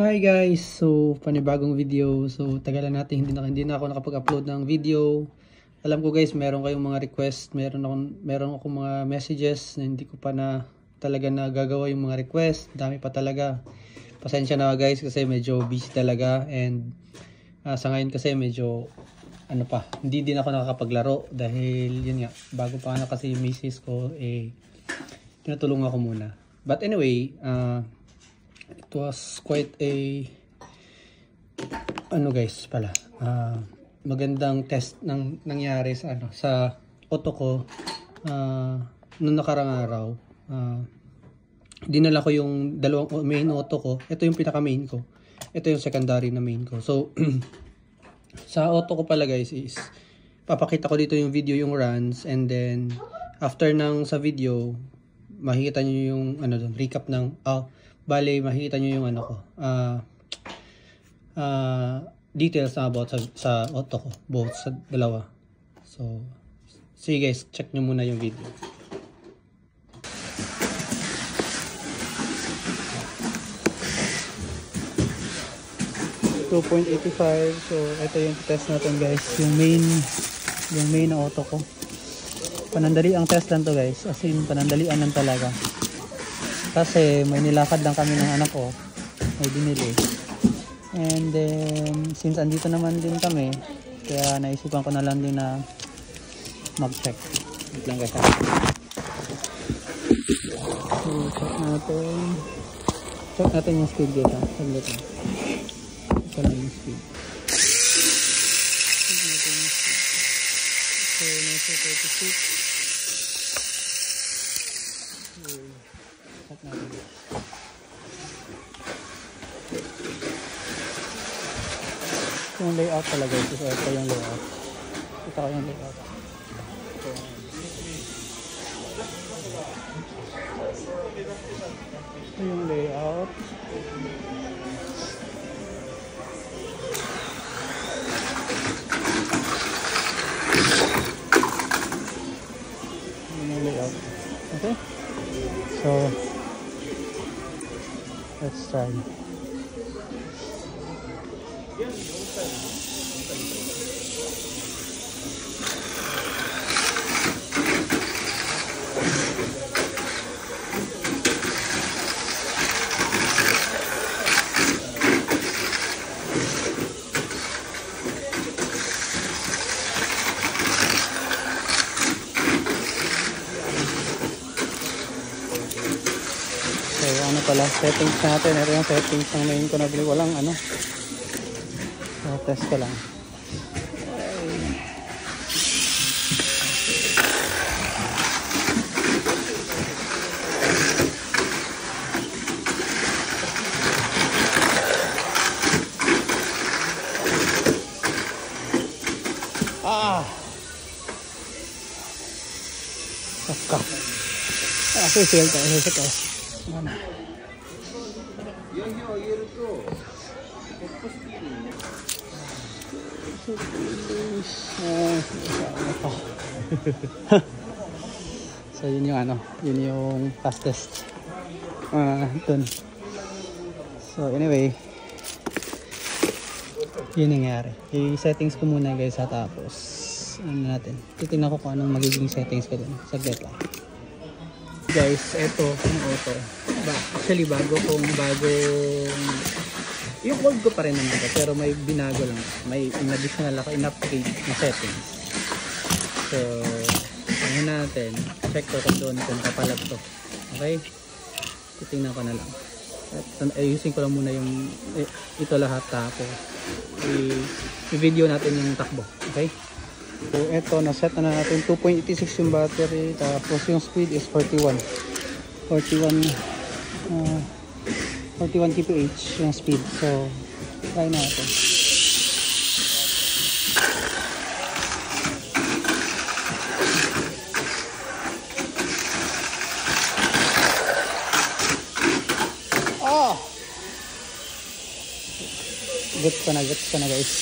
Hi guys! So, panibagong video. So, tagalan natin hindi na ako nakapag-upload ng video. Alam ko guys, meron kayong mga request, meron akong mga messages na hindi ko pa na talaga nagagawa yung mga request. Dami pa talaga. Pasensya na guys kasi medyo busy talaga, and sa ngayon kasi medyo hindi din ako nakakapaglaro dahil yun nga, bago pa na kasi yung misis ko, tinutulungan ko muna. But anyway, it was quite a magandang test nang nangyari sa auto ko noong nakarang araw. Dinala ko yung dalawang main auto ko. Ito yung pinaka main ko, ito yung secondary na main ko. So sa auto ko pala guys is papakita ko dito yung video, yung runs, and then after sa video makikita nyo yung recap ng makikita nyo yung details na about sa auto ko, both sa dalawa. So sige guys, check nyo muna yung video. $2.85. So ito yung test natin guys, yung main na auto ko. Panandali ang test lang to guys, as in panandalian lang talaga. Kasi may nilakad lang kami ng anak ko, may binili. And then since andito naman din kami, kaya naisipan ko na lang din na mag-check. Wait lang guys. So check natin yung speed guys. Saglit lang. Ito lang yung speed. Check natin yung speed. So nasa 36. Check natin. Yung layout talaga ito. So ito yung layout. Ito yung layout. Ito yung layout. Okay, so let's try. Pala settings natin. Ito yung settings ng main ko na bili. Walang so, test ko lang. Fail tayo sa test. So yun yung fastest dun. So anyway, yun nangyari. I-settings ko muna guys, tapos natin titingnan ko kung anong magiging settings ko dun. Saglit lang guys. Ito yung auto actually bagong yung old ko pa rin naman ito, pero may binago lang, may in-additional ako, in-upgrade na settings. So tingnan natin, check ko kung doon kung kapalag to. Okay, titingnan ko na lang at ayusin ko lang muna yung ito lahat, tapos i-video natin yung takbo. Okay, so ito na-set na natin 2.86 yung battery, tapos yung speed is 41 kph yung speed. So try natin. Gets ko na guys.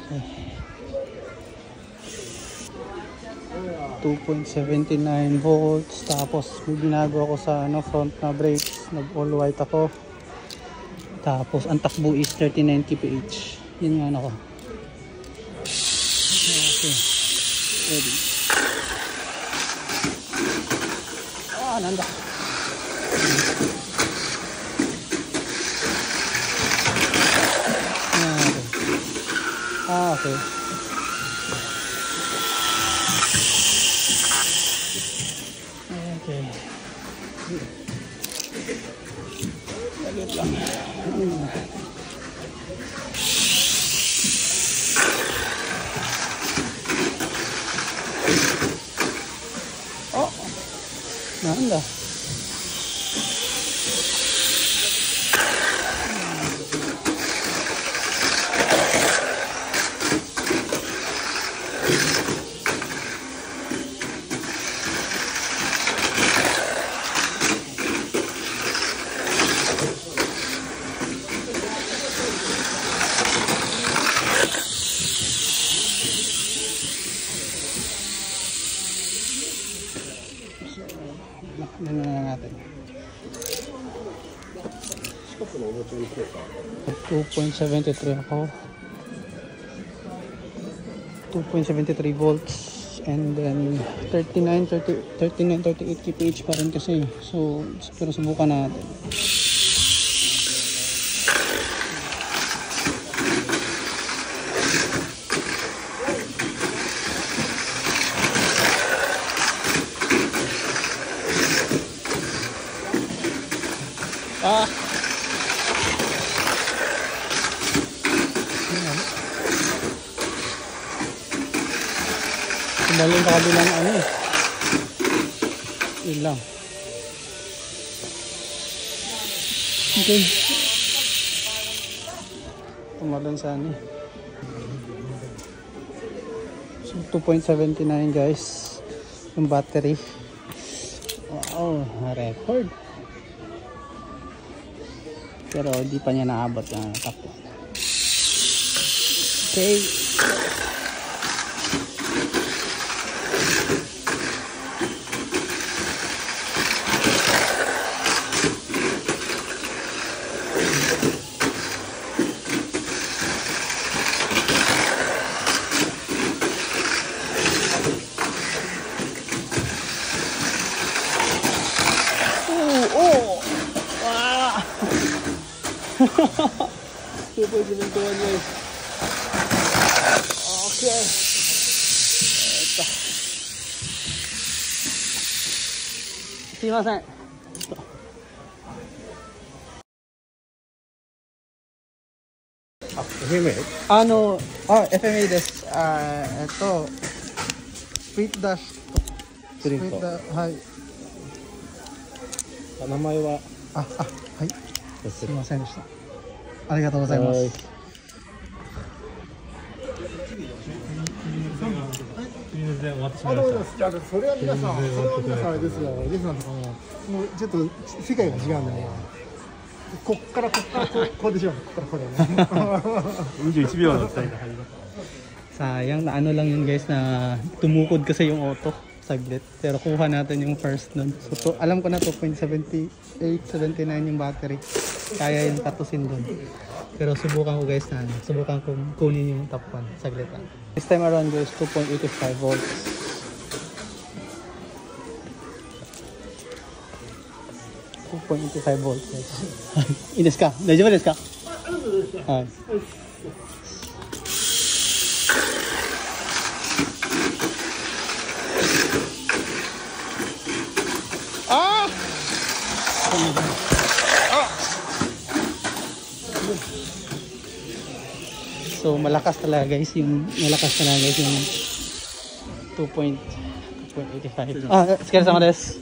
Okay. 2.79 volts, tapos may binago ako sa front na brakes. nag all white ako. Tapos ang takbo is 39 kph. Yun nga ako. Okay. Ready. Nanda. Okay. Okay. Saglit lang. Oh. Nanda. Ano na natin? 2.73 ako. 2.73 volts and then 39-38 kph pa rin kasi. So, pero subukan natin. Tumalon sa kabilang ano eh. Yun lang. Okay. Tumalon sa ano eh. So 2.79 guys. Yung battery. Wow, record. Pero di pa niya naabot yung takbo. Okay. Oh! Wow! 2.71 guys. Okay. Ito. Sumimasen. Ito. FMA? FMA desu. Ito. Speed dash. Speed dash. はい。名前ははい。すみませんでした。ありがとうございます。それは皆さん、あれですよ、リスナーとかもうちょっと世界が違うんだよ。こっからこうでしょう。こっからこうだね。21秒の伝えが入ります。Sayang na ano lang yun guys na tumukod kasi yung auto saglit. Pero kuha natin yung first nun. So alam ko na 2.78, 79 yung battery. Kaya yung tatusin dun. Pero subukan ko guys na subukan kong kunin yung top 1 saglit lang. This time around guys 2.85 volts. .85 volts guys. いいですか? 大丈夫ですか? はい。So malakas talaga guys yung 2.85. お疲れ様です。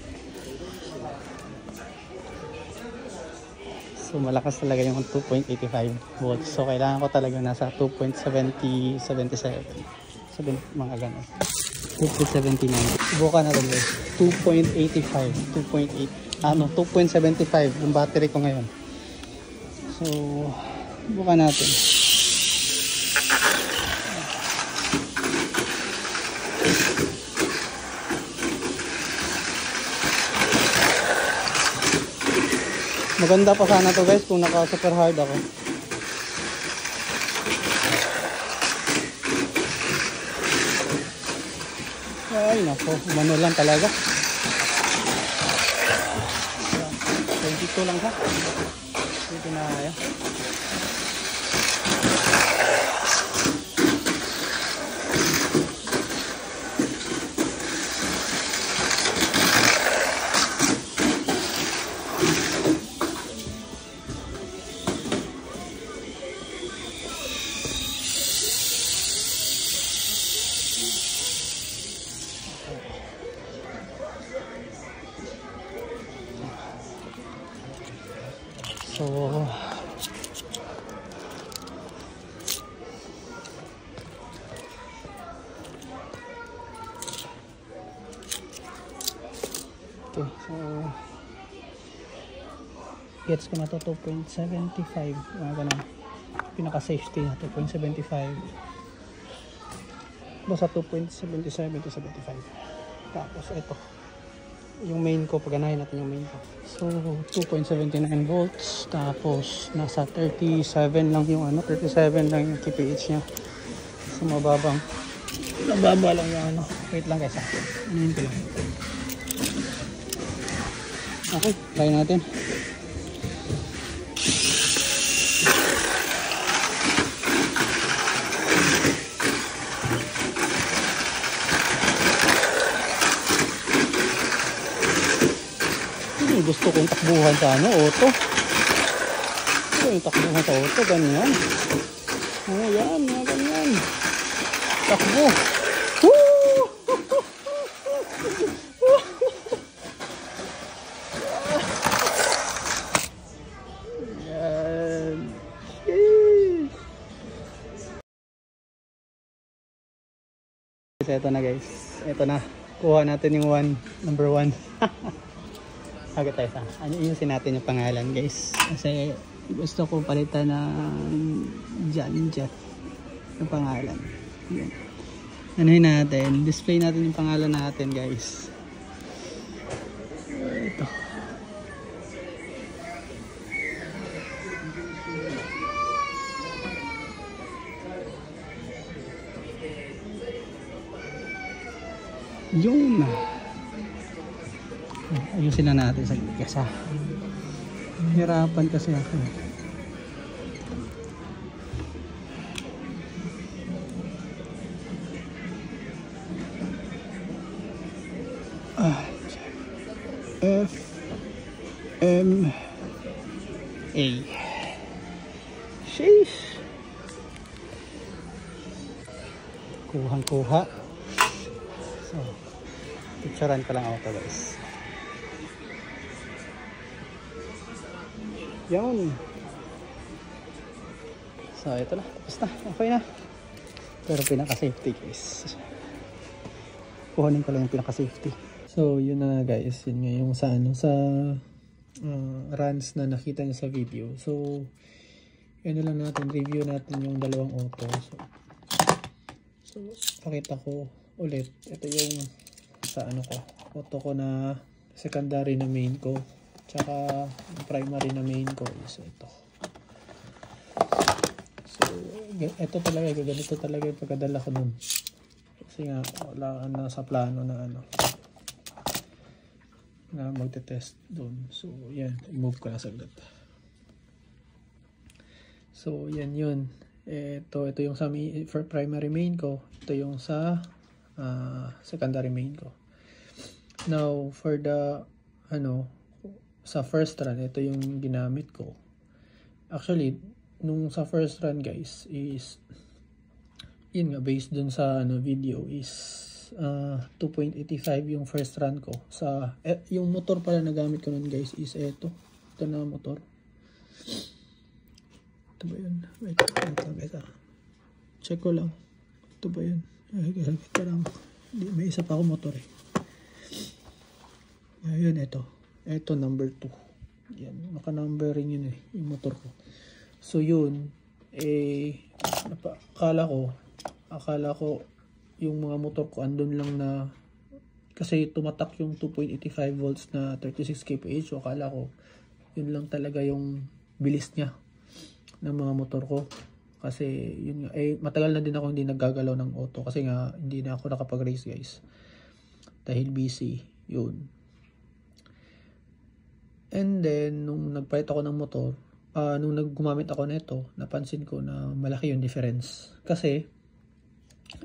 So malakas talaga yung 2.85 volts. So kailangan ko talaga nasa 2.77 mga ganun. 2.79. Subukan natin guys. 2.85, 2.75 yung battery ko ngayon. So subukan natin. Maganda pa sana to guys kung naka super hard ako. Ay nako, umano lang talaga. 22 lang ha. Dito na kaya. So okay, so gets ko na to 2.75 ganun. Pinaka safety na 2.75 basta 2.77 to 75. Tapos ito yung main ko, paganahin natin yung main ko. So 2.79 volts, tapos nasa 37 lang yung 37 lang yung kph nya. So mababa lang yung wait lang guys, anuhin ko lang. Okay, try natin. Gusto kong takbuhan sa auto. Gusto yung takbuhan sa auto, ganyan. Yan, ganyan. Takbo. Woo! Yan. Ito na guys. Ito na. Kuha natin yung number 1. Agad tayo sa ayusin natin yung pangalan guys, kasi gusto ko palitan ng John Jet yung pangalan. Yan. Anuhin natin, display natin yung pangalan natin guys. Ito yun. Ayusin na natin sa kasi hirapan kasi ako. F M A. Sheesh. Kuha. So, picturean ko lang ako guys. Yan. So ito na, tapos na, okay na. Pero pinaka safety guys, kuhanin ko lang yung pinaka safety. So yun na guys, yun nga yung sa runs na nakita niyo sa video. So yun lang natin, review natin yung dalawang auto. So pakita ko ulit, ito yung sa auto ko na secondary na main ko, tsaka primary na main ko is ito. So ito talaga, ganito talaga yung pagkadala ko nun, kasi nga wala na sa plano na na magte-test doon. So yan, i-move ko na saglit. So yan yun, ito yung sa for primary main ko, ito yung sa secondary main ko. Now for the sa first run, ito yung ginamit ko. Actually, nung sa first run guys is, yun nga, based dun sa video is 2.85 yung first run ko. Sa yung motor pala na gamit ko nun guys is ito na motor. Ito ba yun? Wait lang guys, check ko lang. Ito ba yun? Parang may isa pa ako motor ayun, ito number 2. Yan, naka-numbering yun yung motor ko. So yun, akala ko yung mga motor ko andun lang na, kasi tumatak yung 2.85 volts na 36 kph. So akala ko Yun lang talaga yung bilis niya ng mga motor ko. Kasi yun nga, matagal na din ako hindi naggagalaw ng auto kasi nga hindi na ako nakapag-race guys. Dahil busy, yun. And then, nung nagpalit ako ng motor, nung gumamit ako nito, napansin ko na malaki yung difference. Kasi,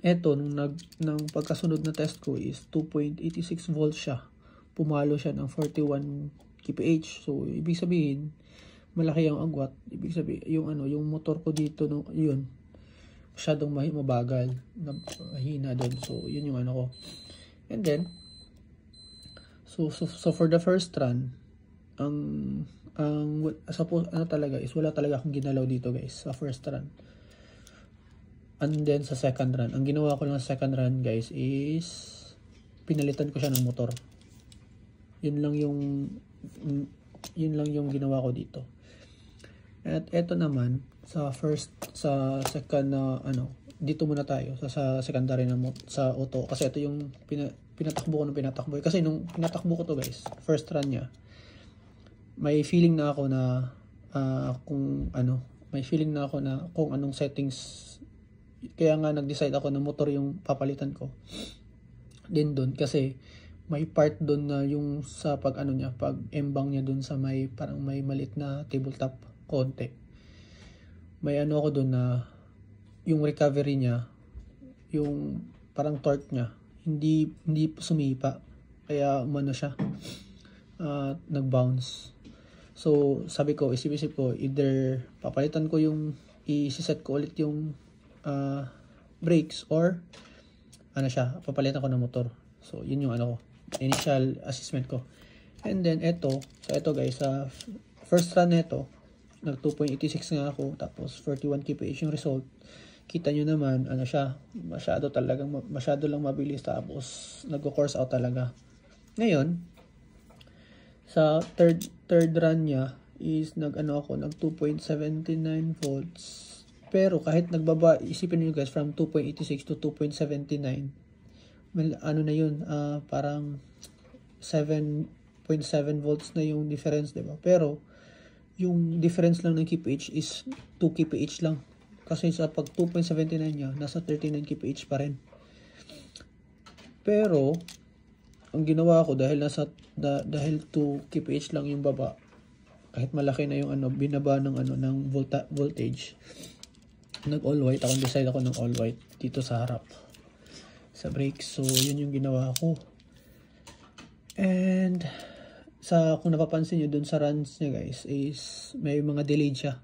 eto, nung pagkasunod na test ko is 2.86 volts siya. Pumalo siya ng 41 kph. So, ibig sabihin, malaki ang agwat. Ibig sabihin, yung motor ko dito, no, yun, masyadong mabagal, mahina doon. So, yun yung ko. And then, so for the first run, talaga is wala talaga akong ginalaw dito guys sa first run. And then sa second run, ang ginawa ko lang sa second run guys is pinalitan ko siya ng motor. Yun lang yung ginawa ko dito. At eto naman sa second na dito muna tayo sa secondary na sa auto kasi ito yung pinatakbo ko kasi nung pinatakbo ko to guys, first run niya, may feeling na ako na kung anong settings, kaya nga nag-decide ako na motor yung papalitan ko din doon kasi may part doon na yung sa pag embang niya doon sa parang may malit na tabletop konti. May ako doon na yung recovery niya, yung parang torque niya, hindi sumipa. Kaya siya, nag-bounce. So, sabi ko, isip ko, either papalitan ko i-set ko ulit yung brakes or papalitan ko ng motor. So, yun yung initial assessment ko. And then, ito guys, sa first run nito, nag 2.86 nga ako, tapos 41 kph yung result. Kita nyo naman, masyado lang mabilis, tapos nag-course out talaga. Ngayon, sa third run niya is nag 2.79 volts. Pero kahit nagbaba, isipin niyo guys, from 2.86 to 2.79, na yun, parang 7.7 volts na yung difference, diba? Pero yung difference lang ng kph is 2 kph lang. Kasi sa pag 2.79 niya, nasa 39 kph pa rin. Pero ang ginawa ko dahil 2 kph lang yung baba, kahit malaki na yung binaba ng voltage, nag all white ako, decide ako ng all white dito sa harap sa brakes. So yun yung ginawa ko. And kung napapansin nyo dun sa runs niya guys, is may mga delayed siya.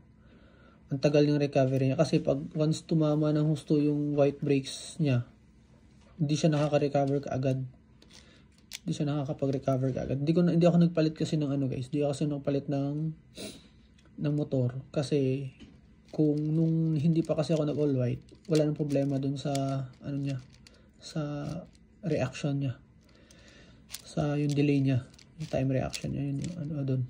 Ang tagal ng recovery niya kasi pag once tumama ng husto yung white brakes niya, hindi siya nakaka-recover kaagad. Hindi siya nakakapag-recover kaagad. Hindi ako nagpalit kasi ng guys. Hindi ako kasi nagpalit ng motor kasi kung nung hindi pa kasi ako nag all white, wala nang problema dun sa niya, sa reaction niya, sa yung delay niya, yung time reaction niya, yun yung dun.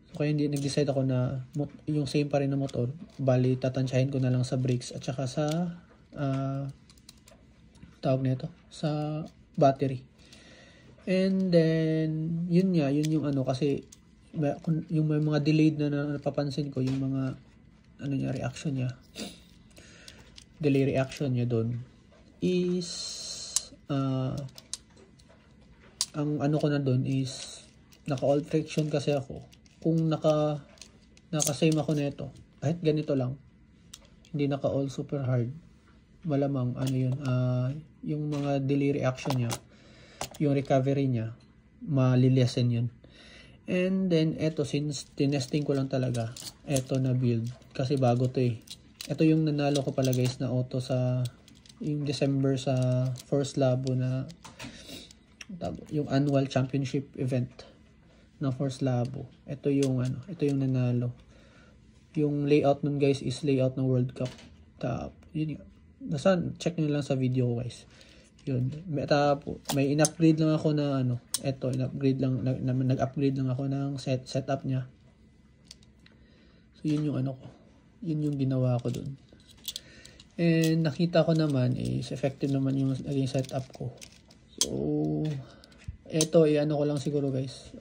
So kaya hindi nag-decide ako na yung same pa rin na motor, bali tatansyahin ko na lang sa brakes at saka sa tawag nito, sa battery. And then yun yung kasi yung may mga delayed na napapansin ko, yung mga reaction niya, delay reaction niya doon is ang ko na doon is naka all friction kasi ako. Kung naka-same ako nito, kahit ganito lang, hindi naka all super hard, malamang yung mga delay reaction niya, yung recovery niya, malilesen yun. And then eto, since tinesting ko lang talaga eto na build kasi bago to ito yung nanalo ko pala guys na auto sa yung December sa First Labo na yung annual championship event na First Labo. Ito yung nanalo. Yung layout nun guys is layout ng World Cup. Yun nga. Basta check nyo lang sa video ko guys. Yun. May in-upgrade lang ako na nag-upgrade lang ako ng setup niya. So yun yung yun yung ginawa ko dun. And nakita ko naman is effective naman yung naging setup ko. So ito, i-ano ko lang siguro guys.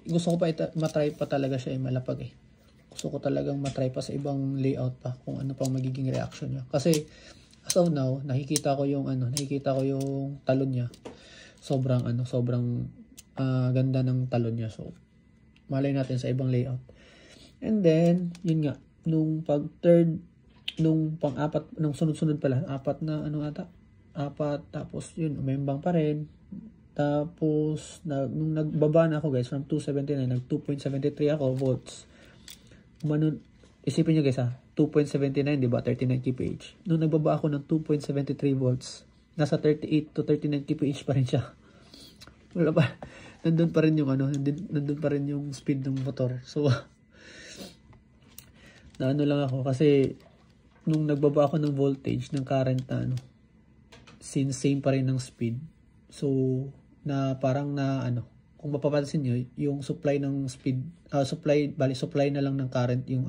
Gusto ko pa matry pa talaga siya malapag eh. Gusto ko talagang matry pa sa ibang layout pa kung ano pang magiging reaction niya. Kasi as of now, nakikita ko yung talon niya. Sobrang ganda ng talon niya. So malay natin sa ibang layout. And then, yun nga, nung pang-apat, nung sunod-sunod pala, apat, tapos yun, umembang pa rin. Tapos, nung nagbaba na ako guys, from 279, nag 2.73 ako volts. Isipin nyo guys 2.79, diba? 39 kph. Nung nagbaba ako ng 2.73 volts, nasa 38 to 39 kph pa rin siya. Wala pa. Nandun pa rin yung nandun pa rin yung speed ng motor. So, naano lang ako kasi nung nagbaba ako ng voltage, ng current na since same pa rin ng speed. So, na parang kung mapapansin nyo, yung supply ng speed, supply na lang ng current yung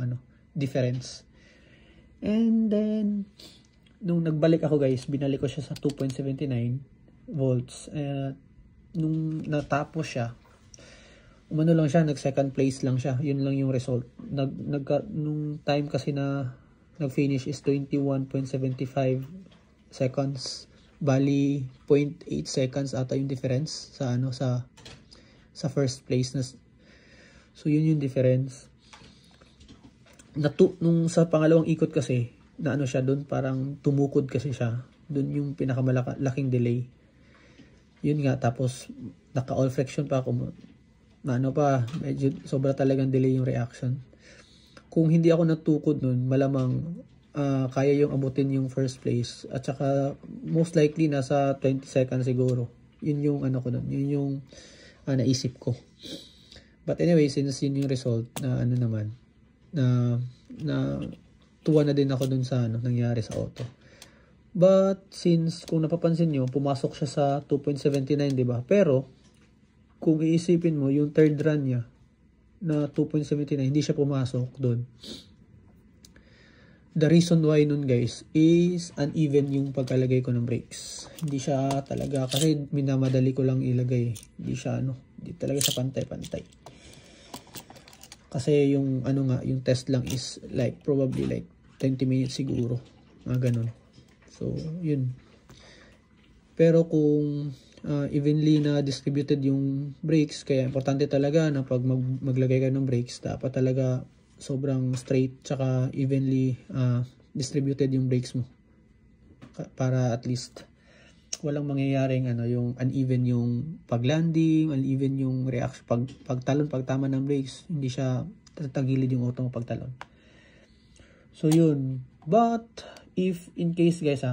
difference. And then, nung nagbalik ako guys, binalik ko siya sa 2.79 volts. Nung natapos siya, lang siya, nag second place lang siya. Yun lang yung result. Nung time kasi na nag-finish is 21.75 seconds. Bali 0.8 seconds ata yung difference sa sa first place na. So yun yung difference. Nung sa pangalawang ikot kasi na siya doon, parang tumukod kasi siya. Doon yung pinakamalaking delay. Yun nga, tapos naka all friction pa ako. Medyo sobra talagang delay yung reaction. Kung hindi ako natukod nun, malamang kaya yung abutin yung first place. At saka, most likely, nasa 20 seconds siguro. Yun yung yun yung naisip ko. But anyway, since yun yung result, na tuwa na din ako dun sa nangyari sa auto. But, since, kung napapansin nyo, pumasok siya sa 2.79, diba? Pero, kung iisipin mo, yung third run niya, na 2.79, hindi siya pumasok doon. The reason why nun guys is uneven yung pagkalagay ko ng brakes. Hindi siya talaga, kasi minamadali ko lang ilagay. Hindi siya hindi talaga sa pantay-pantay. Kasi yung yung test lang is probably 20 minutes siguro. Ganun. So, yun. Pero kung evenly na distributed yung brakes, kaya importante talaga na pag maglagay ka ng brakes, dapat talaga sobrang straight tsaka evenly distributed yung brakes mo, para at least walang mangyayaring yung uneven yung paglanding, uneven yung reaction pagtalon, pagtama ng brakes, hindi siya tatagilid yung auto mo pagtalon. So yun. But if in case guys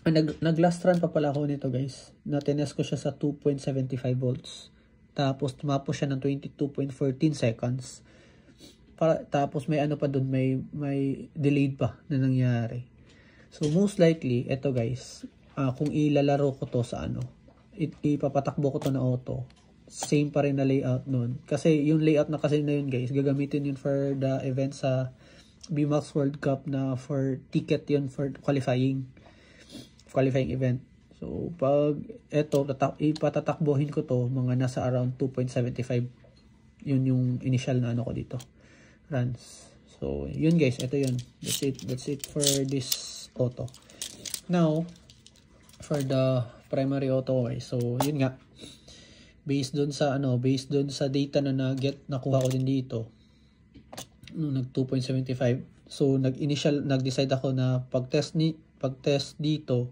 nag-last run pa pala ako nito guys, na tinest ko siya sa 2.75 volts, tapos tumapos siya ng 22.14 seconds. Tapos may pa dun, may delayed pa na nangyari. So most likely, eto guys, kung ilalaro ko to sa ipapatakbo ko to na auto, same pa rin na layout nun. Kasi yung layout na kasi na yun guys, gagamitin yun for the event sa BMAX World Cup, na for ticket yun for qualifying event. So pag eto, ipatatakbohin ko to, mga nasa around 2.75, yun yung initial na ko dito, runs. So yun guys, ito yun, that's it for this auto. Now for the primary auto guys, so yun nga, based dun sa data na nakuha ko din dito nung nag 2.75. so nag-decide ako na pag-test dito,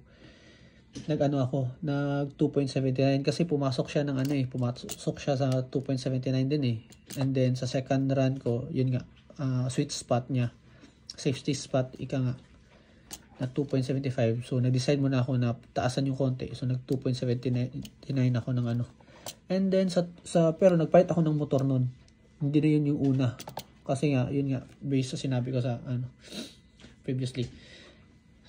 nag 2.79 kasi pumasok siya ng pumasok siya sa 2.79 din eh. And then sa second run ko, yun nga, sweet spot niya, safety spot nga na 2.75. so nag-decide muna ako na taasan yung konti, so nag 2.79 ako ng and then pero nagpalit ako ng motor nun, hindi na yun yung una, kasi nga yun nga, based sa sinabi ko sa previously.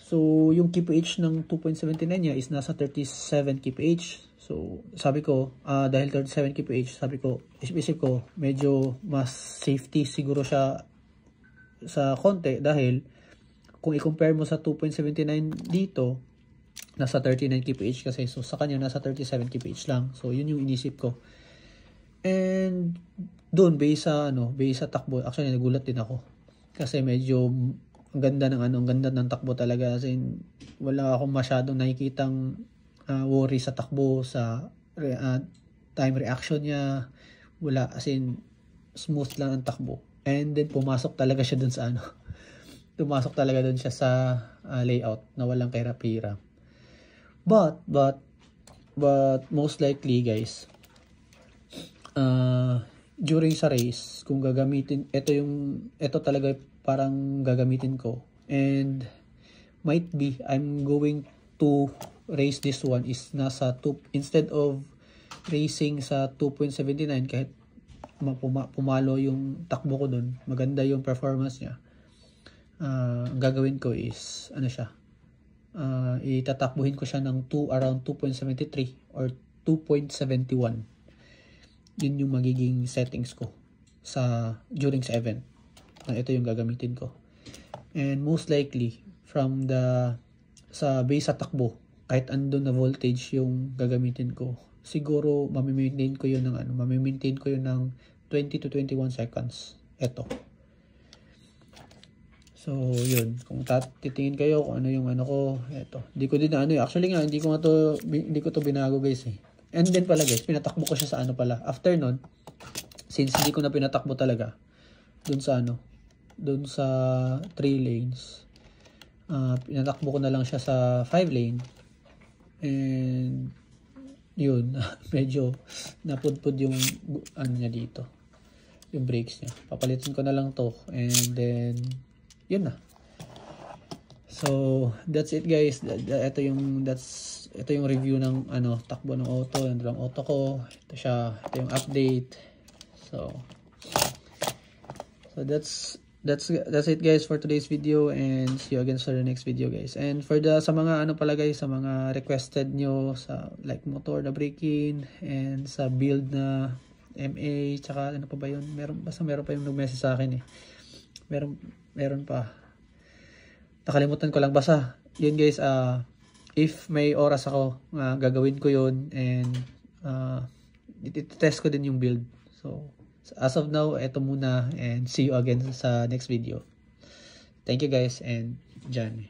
So, yung kph ng 2.79 niya is nasa 37 kph. So, sabi ko, dahil 37 kph, sabi ko, isip ko, medyo mas safety siguro siya sa konti, dahil kung i-compare mo sa 2.79 dito, nasa 39 kph kasi. So sa kanya nasa 37 kph lang. So yun yung inisip ko. And doon base sa takbo, actually nagulat din ako. Kasi medyo ang ganda ng takbo talaga. As in, wala akong masyadong nakikitang worry sa takbo, sa time reaction niya. Wala, as in smooth lang ang takbo. And then pumasok talaga siya dun sa pumasok talaga dun siya sa layout na walang kahirap-hirap. But most likely guys, during sa race, kung gagamitin, ito talaga parang gagamitin ko. And might be I'm going to race this one is nasa 2, instead of racing sa 2.79, kahit pumalo yung takbo ko dun, maganda yung performance niya. Ang gagawin ko is itatakbuhin ko siya ng around 2.73 or 2.71. Yun yung magiging settings ko during sa event. Ito yung gagamitin ko. And most likely from sa base sa takbo, kahit andun na voltage yung gagamitin ko, siguro mami-maintain ko yun ng 20 to 21 seconds. Ito. So, yun. Kung titingin kayo kung ano yung ko, eto. Hindi ko din actually nga, hindi ko to binago guys eh. And then pala guys, pinatakbo ko siya sa after nun, since hindi ko na pinatakbo talaga, dun sa 3 lanes, pinatakbo ko na lang siya sa 5 lane. And, yun, medyo napudpud yung niya dito. Yung brakes niya. Papalitin ko na lang to. And then, yun na. So that's it guys. Ito yung review ng takbo ng auto, yung lang auto ko. Ito yung update. So that's it guys for today's video, and see you again for the next video guys. And for sa mga pala guys, sa mga requested nyo sa like motor na braking and sa build na MA, tsaka ano pa ba yun? Meron pa yung nag-message sa akin eh. Meron pa. Nakalimutan ko lang. Basta, yun guys, if may oras ako, gagawin ko yun, and test ko din yung build. So, as of now, eto muna, and see you again sa next video. Thank you guys, and Jan.